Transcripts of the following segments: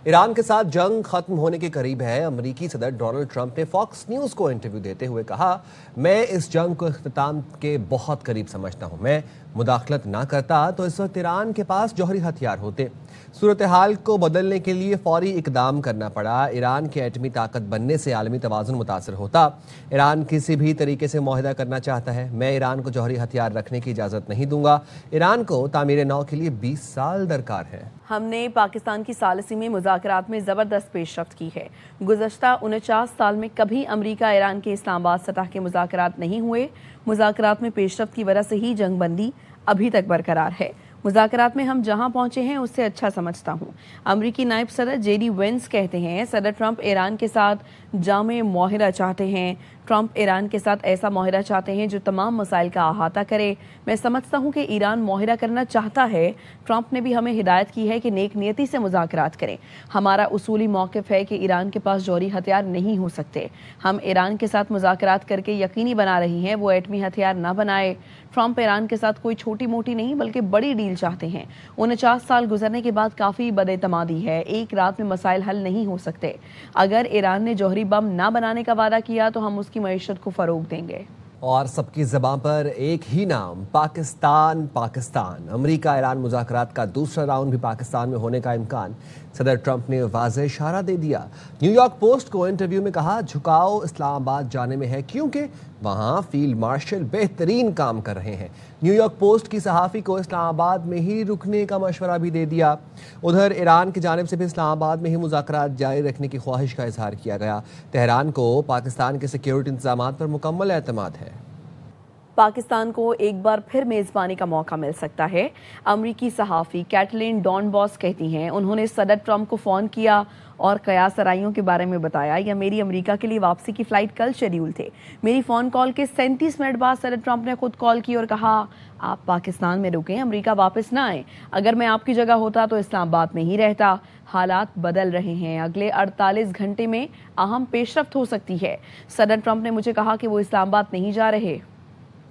ایران کے ساتھ جنگ ختم ہونے کے قریب ہے۔ امریکی صدر ڈونلڈ ٹرمپ نے فاکس نیوز کو انٹرویو دیتے ہوئے کہا، میں اس جنگ کو اختتام کے بہت قریب سمجھتا ہوں۔ میں مداخلت نہ کرتا تو اس وقت ایران کے پاس جوہری ہتھیار ہوتے۔ صورتحال کو بدلنے کے لیے فوری اقدام کرنا پڑا۔ ایران کے ایٹمی طاقت بننے سے عالمی توازن متاثر ہوتا۔ ایران کسی بھی طریقے سے معاہدہ کرنا چاہتا ہے۔ میں ایران کو جوہری ہتھیار رکھنے کی اجازت نہیں دوں گا۔ ایران کو تعمیر نو کے لیے 20 سال درکار ہے۔ ہم نے پاکستان کی ثالثی میں مذاکرات میں زبردست پیش رفت کی ہے۔ گزشتہ 49 سال میں کبھی امریکہ ایران کے اسلام آباد سطح کے مذاکرات نہیں ہوئے۔ مذاکرات میں پیش رفت کی وجہ سے ہی جنگ بندی ابھی تک برقرار ہے۔ مذاکرات میں ہم جہاں پہنچے ہیں اس سے اچھا سمجھتا ہوں۔ امریکی نائب صدر جے ڈی وینس کہتے ہیں، صدر ٹرمپ ایران کے ساتھ جامع معاہدہ چاہتے ہیں۔ ٹرمپ ایران کے ساتھ ایسا معاہدہ چاہتے ہیں جو تمام مسائل کا احاطہ کرے۔ میں سمجھتا ہوں کہ ایران معاہدہ کرنا چاہتا ہے۔ ٹرمپ نے بھی ہمیں ہدایت کی ہے کہ نیک نیتی سے مذاکرات کریں۔ ہمارا اصولی موقف ہے کہ ایران کے پاس جوہری ہتھیار نہیں ہو سکتے۔ ہم ایران کے ساتھ مذاکرات کر کے یقینی بنا رہی ہیں وہ ایٹمی ہتھیار نہ بنائے۔ ٹرمپ ایران کے ساتھ کوئی چھوٹی موٹی نہیں بلکہ بڑی ڈیل چاہتے ہیں۔ 49 سال گزرنے کے بعد کافی بد اعتمادی ہے۔ ایک رات میں مسائل حل نہیں ہو سکتے۔ اگر ایران نے جوہری بم نہ بنانے کا وعدہ کیا تو ہم اس کی معیشت کو فروغ دیں گے۔ اور سب کی زبان پر ایک ہی نام، پاکستان۔ پاکستان امریکہ ایران مذاکرات کا دوسرا راؤنڈ بھی پاکستان میں ہونے کا امکان صدر ٹرمپ نے واضح اشارہ دے دیا۔ نیو یارک پوسٹ کو انٹرویو میں کہا، جھکاؤ اسلام آباد جانے میں ہے کیونکہ وہاں فیلڈ مارشل بہترین کام کر رہے ہیں۔ نیو یارک پوسٹ کی صحافی کو اسلام آباد میں ہی رکنے کا مشورہ بھی دے دیا۔ ادھر ایران کی جانب سے بھی اسلام آباد میں ہی مذاکرات جاری رکھنے کی خواہش کا اظہار کیا گیا۔ تہران کو پاکستان کے سیکیورٹی انتظامات پر مکمل اعتماد ہے۔ پاکستان کو ایک بار پھر میزبانی کا موقع مل سکتا ہے۔ امریکی صحافی کیٹلین ڈان باس کہتی ہیں، انہوں نے صدر ٹرمپ کو فون کیا اور قیاس آرائیوں کے بارے میں بتایا، یا میری امریکہ کے لیے واپسی کی فلائٹ کل شیڈیول تھے۔ میری فون کال کے 37 منٹ بعد صدر ٹرمپ نے خود کال کی اور کہا، آپ پاکستان میں رکیں، امریکہ واپس نہ آئیں۔ اگر میں آپ کی جگہ ہوتا تو اسلام آباد میں ہی رہتا۔ حالات بدل رہے ہیں، اگلے 48 گھنٹے میں اہم پیش رفت ہو سکتی ہے۔ صدر ٹرمپ نے مجھے کہا کہ وہ اسلام آباد نہیں جا رہے۔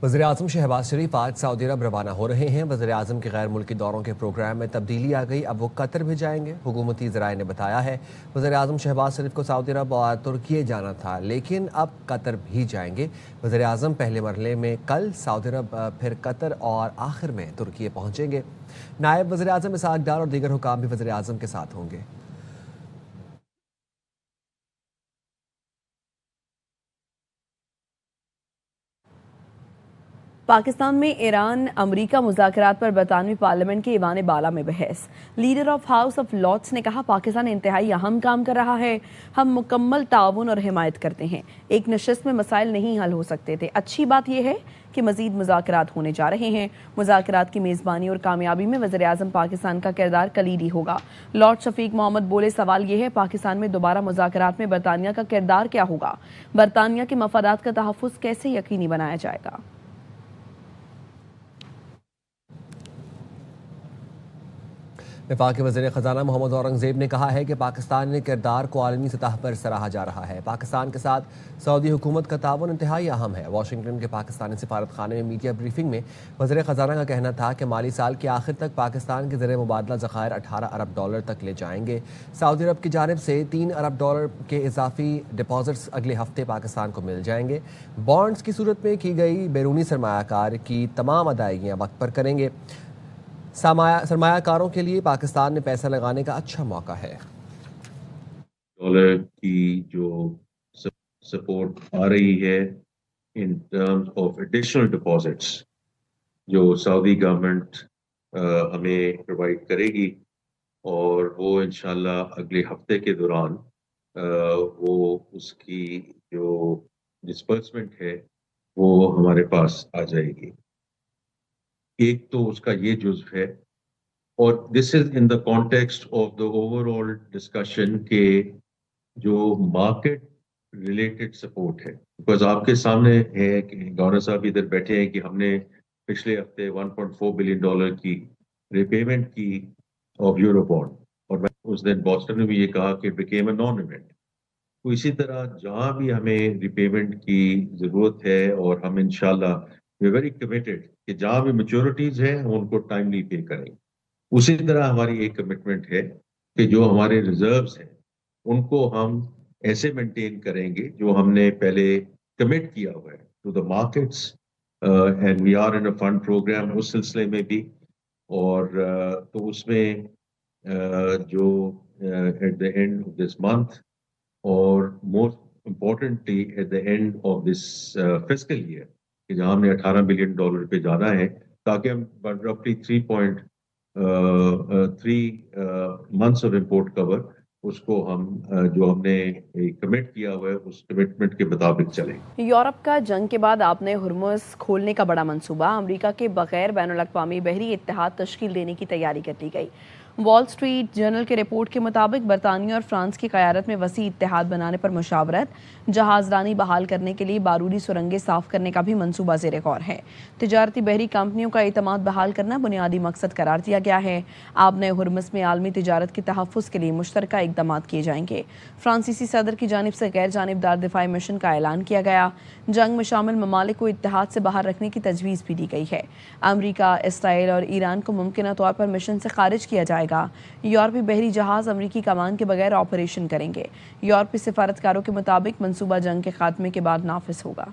وزیراعظم شہباز شریف آج سعودی عرب روانہ ہو رہے ہیں۔ وزیراعظم کے غیر ملکی دوروں کے پروگرام میں تبدیلی آ گئی، اب وہ قطر بھی جائیں گے۔ حکومتی ذرائع نے بتایا ہے وزیراعظم شہباز شریف کو سعودی عرب اور ترکی جانا تھا، لیکن اب قطر بھی جائیں گے۔ وزیراعظم پہلے مرحلے میں کل سعودی عرب، پھر قطر اور آخر میں ترکی پہنچیں گے۔ نائب وزیراعظم اسحاق ڈار اور دیگر حکام بھی وزیراعظم کے ساتھ ہوں گے۔ پاکستان میں ایران امریکہ مذاکرات پر برطانوی پارلیمنٹ کے ایوان بالا میں بحث۔ Leader of house of Lords نے کہا، پاکستان انتہائی اہم کام کر رہا ہے، ہم مکمل تعاون اور حمایت کرتے ہیں۔ ایک نشست میں مسائل نہیں حل ہو سکتے تھے، اچھی بات یہ ہے کہ مزید مذاکرات ہونے جا رہے ہیں۔ مذاکرات کی میزبانی اور کامیابی میں وزیراعظم پاکستان کا کردار کلیدی ہوگا۔ لارڈ شفیق محمد بولے، سوال یہ ہے پاکستان میں دوبارہ مذاکرات میں برطانیہ کا کردار کیا ہوگا؟ برطانیہ کے مفادات کا تحفظ کیسے یقینی بنایا جائے گا؟ وفاقی وزیر خزانہ محمد اورنگزیب نے کہا ہے کہ پاکستانی کردار کو عالمی سطح پر سراہا جا رہا ہے۔ پاکستان کے ساتھ سعودی حکومت کا تعاون انتہائی اہم ہے۔ واشنگٹن کے پاکستانی سفارت خانے میں میڈیا بریفنگ میں وزیر خزانہ کا کہنا تھا کہ مالی سال کے آخر تک پاکستان کے زر مبادلہ ذخائر 18 ارب ڈالر تک لے جائیں گے۔ سعودی عرب کی جانب سے 3 ارب ڈالر کے اضافی ڈپازٹس اگلے ہفتے پاکستان کو مل جائیں گے۔ بانڈز کی صورت میں کی گئی بیرونی سرمایہ کار کی تمام ادائیگیاں وقت پر کریں گے۔ سرمایہ کاروں کے لیے پاکستان میں پیسہ لگانے کا اچھا موقع ہے۔ ڈالر کی جو سپورٹ آ رہی ہے in terms of additional deposits جو سعودی گورنمنٹ ہمیں پرووائڈ کرے گی، اور وہ انشاءاللہ اگلے ہفتے کے دوران وہ اس کی جو ڈسبرسمنٹ ہے وہ ہمارے پاس آ جائے گی۔ ایک تو اس کا یہ جزو ہے، اور this is in the context of the overall discussion کہ جو مارکیٹ ریلیٹڈ سپورٹ ہے، بیکاز آپ کے سامنے ہے کہ گورنر صاحب ادھر بیٹھے ہیں کہ ہم نے پچھلے ہفتے 1.4 بلین ڈالر کی ریپیمنٹ کی آف یورو بانڈ، اور میں اس دن بوسٹن میں بھی یہ کہا کہ بیکیم اے نان ایونٹ۔ تو اسی طرح جہاں بھی ہمیں ریپیمنٹ کی ضرورت ہے، اور ہم انشاءاللہ وی ویری کمیٹڈ کہ جہاں بھی میچورٹیز ہیں ہم ان کو ٹائملی پے کریں، اسی طرح ہماری ایک کمٹمنٹ ہے کہ جو ہمارے ریزروز ہیں ان کو ہم ایسے مینٹین کریں گے جو ہم نے پہلے کمٹ کیا ہوا ہے to the markets, and we are in a fund program اس سلسلے میں بھی. اور تو اس میں جو at the end of this month اور most importantly at the end of this fiscal year کہ جہاں ہم نے $18 بلین پہ جانا ہے تاکہ ہم رفلی 3.3 منتھس آف امپورٹ کور اس کو ہم جو ہم نے کمٹ کیا ہوا ہے اس کمٹمنٹ کے مطابق چلیں. یورپ کا جنگ کے بعد آپ نے ہرمز کھولنے کا بڑا منصوبہ، امریکہ کے بغیر بین الاقوامی بحری اتحاد تشکیل دینے کی تیاری کر لی گئی. وال سٹریٹ جرنل کے رپورٹ کے مطابق برطانیہ اور فرانس کی قیادت میں وسیع اتحاد بنانے پر مشاورت، جہاز رانی بحال کرنے کے لیے بارودی سرنگیں صاف کرنے کا بھی منصوبہ زیر غور ہے. تجارتی بحری کمپنیوں کا اعتماد بحال کرنا بنیادی مقصد قرار دیا گیا ہے. آب نئے ہرمز میں عالمی تجارت کے تحفظ کے لیے مشترکہ اقدامات کیے جائیں گے. فرانسیسی صدر کی جانب سے غیر جانبدار دفاعی مشن کا اعلان کیا گیا. جنگ میں شامل ممالک کو اتحاد سے باہر رکھنے کی تجویز بھی دی گئی ہے. امریکہ، اسرائیل اور ایران کو ممکنہ طور پر مشن سے خارج کیا جائے گا. یورپی بحری جہاز امریکی کمان کے بغیر آپریشن کریں گے. یورپی سفارتکاروں کے مطابق منصوبہ جنگ کے خاتمے کے بعد نافذ ہوگا.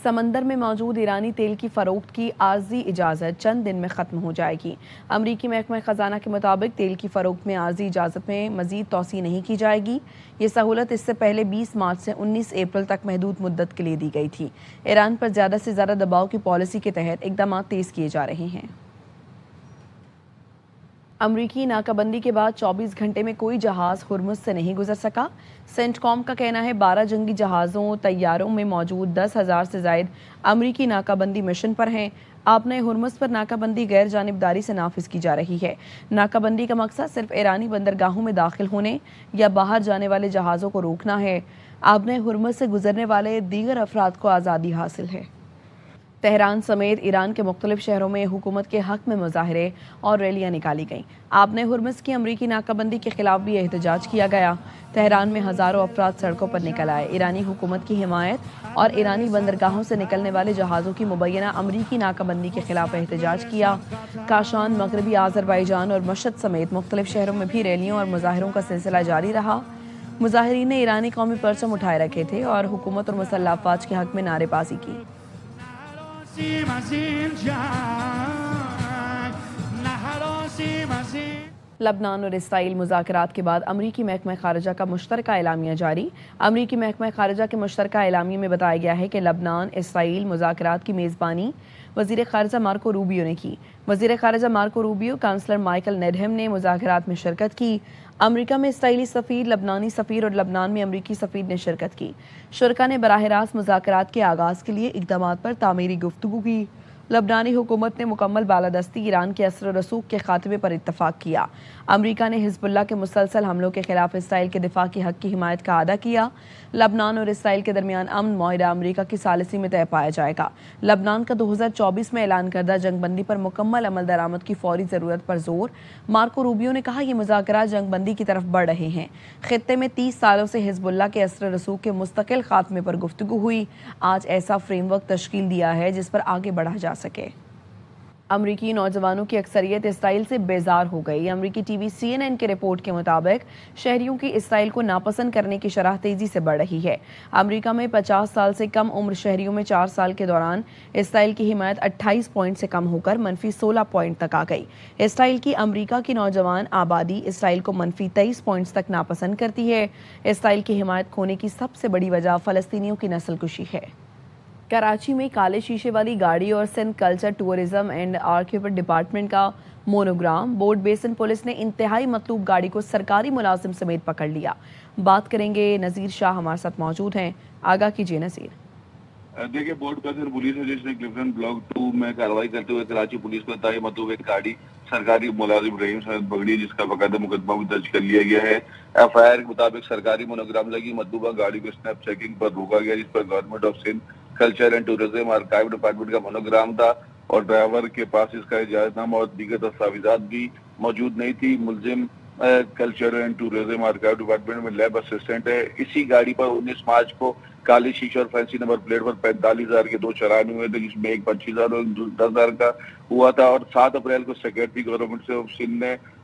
سمندر میں موجود ایرانی تیل کی فروخت کی عارضی اجازت چند دن میں ختم ہو جائے گی. امریکی محکمہ خزانہ کے مطابق تیل کی فروخت میں عارضی اجازت میں مزید توسیع نہیں کی جائے گی. یہ سہولت اس سے پہلے 20 مارچ سے 19 اپریل تک محدود مدت کے لیے دی گئی تھی. ایران پر زیادہ سے زیادہ دباؤ کی پالیسی کے تحت اقدامات تیز کیے جا رہے ہیں. امریکی ناکہ بندی کے بعد 24 گھنٹے میں کوئی جہاز ہرمز سے نہیں گزر سکا. سینٹ کام کا کہنا ہے 12 جنگی جہازوں طیاروں میں موجود 10,000 سے زائد امریکی ناکہ بندی مشن پر ہیں. آپ نے ہرمز پر ناکہ بندی غیر جانبداری سے نافذ کی جا رہی ہے. ناکہ بندی کا مقصد صرف ایرانی بندرگاہوں میں داخل ہونے یا باہر جانے والے جہازوں کو روکنا ہے. آپ نے ہرمز سے گزرنے والے دیگر افراد کو آزادی حاصل ہے. تہران سمیت ایران کے مختلف شہروں میں حکومت کے حق میں مظاہرے اور ریلیاں نکالی گئیں. آپ نے ہرمز کی امریکی ناکہ بندی کے خلاف بھی احتجاج کیا گیا. تہران میں ہزاروں افراد سڑکوں پر نکل آئے. ایرانی حکومت کی حمایت اور ایرانی بندرگاہوں سے نکلنے والے جہازوں کی مبینہ امریکی ناکہ بندی کے خلاف احتجاج کیا. کاشان، مغربی آذربائیجان اور مشہد سمیت مختلف شہروں میں بھی ریلیوں اور مظاہروں کا سلسلہ جاری رہا. مظاہرین نے ایرانی قومی پرچم اٹھائے رکھے تھے اور حکومت اور مسلح افواج کے حق میں نعرے بازی کی. لبنان اور اسرائیل مذاکرات کے بعد امریکی محکمہ خارجہ کا مشترکہ اعلامیہ جاری. امریکی محکمہ خارجہ کے مشترکہ اعلامیے میں بتایا گیا ہے کہ لبنان اسرائیل مذاکرات کی میزبانی وزیر خارجہ مارکو روبیو نے کی. وزیر خارجہ مارکو روبیو، کانسلر مائیکل نیڈہم نے مذاکرات میں شرکت کی. امریکہ میں اسرائیلی سفیر، لبنانی سفیر اور لبنان میں امریکی سفیر نے شرکت کی. شرکاء نے براہ راست مذاکرات کے آغاز کے لیے اقدامات پر تعمیری گفتگو کی. لبنانی حکومت نے مکمل بالادستی ایران کے اثر و رسوخ کے خاتمے پر اتفاق کیا. امریکہ نے حزب اللہ کے مسلسل حملوں کے خلاف اسرائیل کے دفاع کے حق کی حمایت کا اعادہ کیا. لبنان اور اسرائیل کے درمیان امن معاہدہ امریکہ کی ثالثی میں طے پایا جائے گا. لبنان کا 2024 میں اعلان کردہ جنگ بندی پر مکمل عمل درآمد کی فوری ضرورت پر زور. مارکو روبیو نے کہا یہ مذاکرات جنگ بندی کی طرف بڑھ رہے ہیں. خطے میں 30 سالوں سے حزب اللہ کے اثر و رسوخ کے مستقل خاتمے پر گفتگو ہوئی. آج ایسا فریم ورک تشکیل دیا ہے جس پر آگے بڑھا جا سکے. امریکی نوجوانوں کی اکثریت اسرائیل سے بیزار ہو گئی. امریکی ٹی وی CNN کے رپورٹ کے مطابق شہریوں کی اسرائیل کو ناپسند کرنے کی شرح تیزی سے بڑھ رہی ہے. امریکہ میں 50 سال سے کم عمر شہریوں میں 4 سال کے دوران اسرائیل کی حمایت 28 پوائنٹ سے کم ہو کر -16 پوائنٹ تک آ گئی. اسرائیل کی امریکہ کی نوجوان آبادی اسرائیل کو -23 پوائنٹس تک ناپسند کرتی ہے. اسرائیل کی حمایت کھونے کی سب سے بڑی وجہ فلسطینیوں کی نسل کشی ہے. کراچی میں کالے شیشے والی گاڑی اور سندھ کلچر ٹورزم اینڈ آرکیوپٹ ڈپارٹمنٹ کا مونوگرام. بورڈ بیسن پولیس نے انتہائی مطلوب گاڑی کو سرکاری ملازم سمیت پکڑ لیا. بات کریں گے، نذیر شاہ ہمارے ساتھ موجود ہیں. آگاہ کیجیے نذیر. دیکھیے، بورڈ بیسن پولیس ہے جس نے کلفٹن بلاک 2 میں کارروائی کرتے ہوئے کراچی پولیس کو انتہائی مطلوب ایک گاڑی سرکاری ملازم رحیم صاحب پکڑی جس کا باقاعدہ مقدمہ بھی درج کر لیا گیا ہے. FIR کے مطابق سرکاری مونوگرام لگی مطلوبہ گاڑی کو اسنیپ چیکنگ پر روکا گیا جس پر government of Sindh culture and tourism archive department کا مونوگرام تھا اور ڈرائیور کے پاس اس کا اجازت نامہ اور دیگر دستاویزات بھی موجود نہیں تھی. ملزم culture and tourism archive department میں لیب اسسٹنٹ ہے. اسی گاڑی پر 19 مارچ کو کالی شیشہ اور فینسی نمبر پلیٹ پر 45,000 کے 2 چلانے ہوئے تھے جس میں ایک 25,000 اور 10,000 کا ہوا تھا. اور 7 اپریل کو سیکرٹری گورنمنٹ سے سندھ نے